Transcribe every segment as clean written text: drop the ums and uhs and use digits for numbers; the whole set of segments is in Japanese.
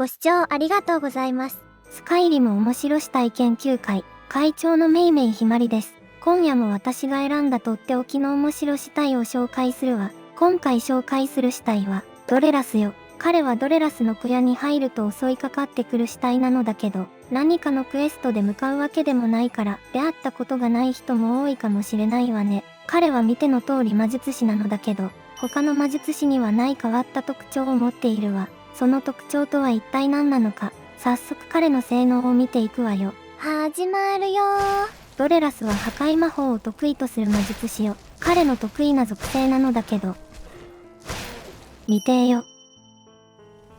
ご視聴ありがとうございます。スカイリム面白死体研究会会長のめいめいひまりです。今夜も私が選んだとっておきの面白死体を紹介するわ。今回紹介する死体はドレラスよ。彼はドレラスの小屋に入ると襲いかかってくる死体なのだけど、何かのクエストで向かうわけでもないから出会ったことがない人も多いかもしれないわね。彼は見ての通り魔術師なのだけど、他の魔術師にはない変わった特徴を持っているわ。その特徴とは一体何なのか、早速彼の性能を見ていくわよ。始まるよー。ドレラスは破壊魔法を得意とする魔術師よ。彼の得意な属性なのだけど、未定よ。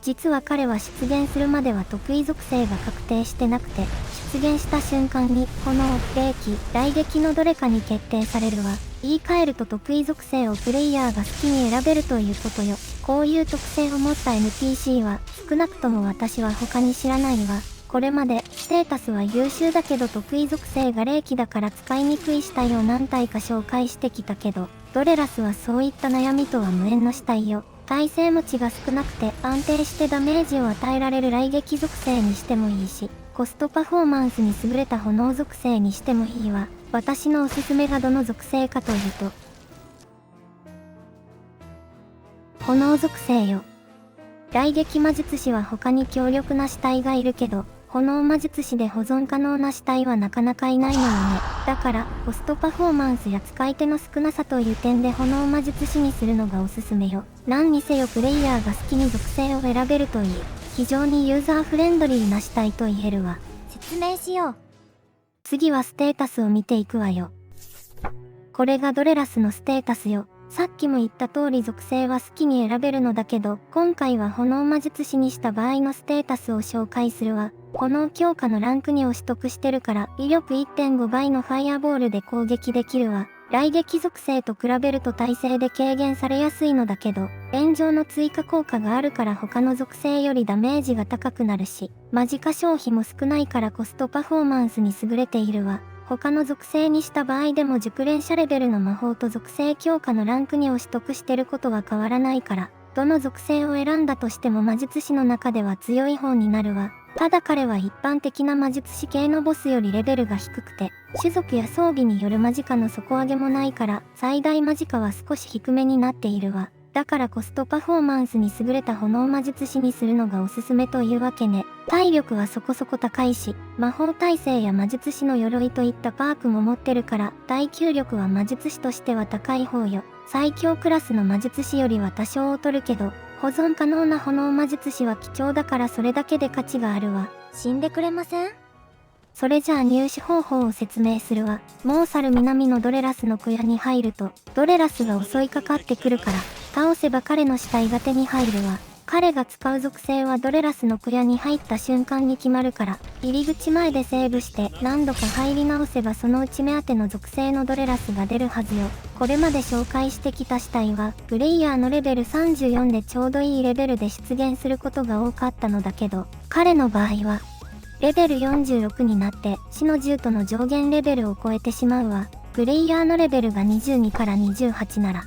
実は彼は出現するまでは得意属性が確定してなくて、出現した瞬間に炎、霊気、雷撃のどれかに決定されるわ。言い換えると得意属性をプレイヤーが好きに選べるということよ。こういう特性を持った NPC は少なくとも私は他に知らないわ。これまでステータスは優秀だけど得意属性が霊気だから使いにくい死体を何体か紹介してきたけど、ドレラスはそういった悩みとは無縁の死体よ。耐性持ちが少なくて安定してダメージを与えられる雷撃属性にしてもいいし、コストパフォーマンスに優れた炎属性にしてもいいわ。私のおすすめがどの属性かというと、炎属性よ。雷撃魔術師は他に強力な死体がいるけど、炎魔術師で保存可能な死体はなかなかいないのよね。だから、コストパフォーマンスや使い手の少なさという点で炎魔術師にするのがおすすめよ。何にせよプレイヤーが好きに属性を選べるといい。非常にユーザーフレンドリーな死体と言えるわ。説明しよう。次はステータスを見ていくわよ。これがドレラスのステータスよ。さっきも言った通り属性は好きに選べるのだけど、今回は炎魔術師にした場合のステータスを紹介するわ。炎強化のランク2を取得してるから威力 1.5 倍のファイアボールで攻撃できるわ。雷撃属性と比べると耐性で軽減されやすいのだけど、炎上の追加効果があるから他の属性よりダメージが高くなるし、マジカ消費も少ないからコストパフォーマンスに優れているわ。他の属性にした場合でも熟練者レベルの魔法と属性強化のランク2を取得してることは変わらないから、どの属性を選んだとしても魔術師の中では強い方になるわ。ただ彼は一般的な魔術師系のボスよりレベルが低くて、種族や装備によるマジカの底上げもないから、最大マジカは少し低めになっているわ。だからコストパフォーマンスに優れた炎魔術師にするのがおすすめというわけね。体力はそこそこ高いし、魔法耐性や魔術師の鎧といったパークも持ってるから、耐久力は魔術師としては高い方よ。最強クラスの魔術師よりは多少劣るけど、保存可能な炎魔術師は貴重だからそれだけで価値があるわ。死んでくれません？それじゃあ入手方法を説明するわ。モーサル南のドレラスの小屋に入ると、ドレラスが襲いかかってくるから、倒せば彼の死体が手に入るわ。彼が使う属性はドレラスの小屋に入った瞬間に決まるから、入り口前でセーブして何度か入り直せばそのうち目当ての属性のドレラスが出るはずよ。これまで紹介してきた死体は、プレイヤーのレベル34でちょうどいいレベルで出現することが多かったのだけど、彼の場合は、レベル46になって死の銃との上限レベルを超えてしまうわ。プレイヤーのレベルが22から28なら、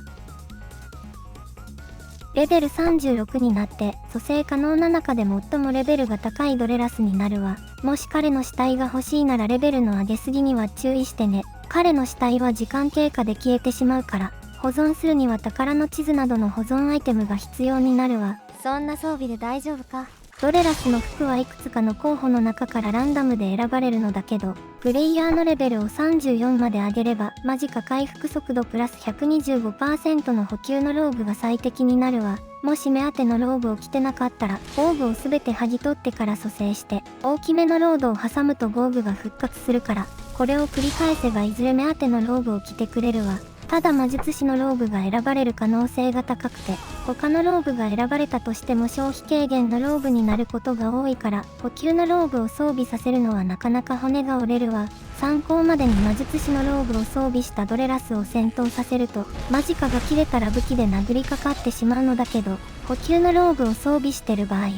レベル36になって蘇生可能な中で最もレベルが高いドレラスになるわ。もし彼の死体が欲しいならレベルの上げすぎには注意してね。彼の死体は時間経過で消えてしまうから、保存するには宝の地図などの保存アイテムが必要になるわ。そんな装備で大丈夫か？ドレラスの服はいくつかの候補の中からランダムで選ばれるのだけど、プレイヤーのレベルを34まで上げれば、マジカ回復速度プラス 125% の補給のローブが最適になるわ。もし目当てのローブを着てなかったら、防具をすべて剥ぎ取ってから蘇生して、大きめのロードを挟むと防具が復活するから、これを繰り返せばいずれ目当てのローブを着てくれるわ。ただ魔術師のローブが選ばれる可能性が高くて、他のローブが選ばれたとしても消費軽減のローブになることが多いから、補給のローブを装備させるのはなかなか骨が折れるわ。参考までに魔術師のローブを装備したドレラスを戦闘させると、マジカが切れたら武器で殴りかかってしまうのだけど、補給のローブを装備してる場合は、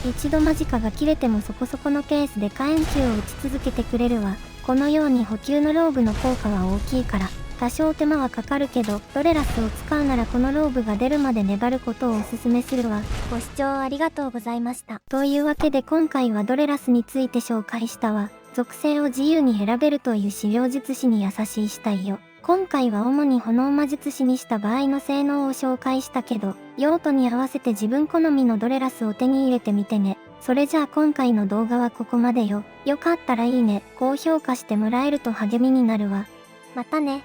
一度マジカが切れてもそこそこのケースで火炎球を打ち続けてくれるわ。このように補給のローブの効果は大きいから、多少手間はかかるけど、ドレラスを使うならこのローブが出るまで粘ることをおすすめするわ。ご視聴ありがとうございました。というわけで今回はドレラスについて紹介したわ。属性を自由に選べるという資料術師に優しい死体よ。今回は主に炎魔術師にした場合の性能を紹介したけど、用途に合わせて自分好みのドレラスを手に入れてみてね。それじゃあ今回の動画はここまでよ。よかったらいいね、高評価してもらえると励みになるわ。またね。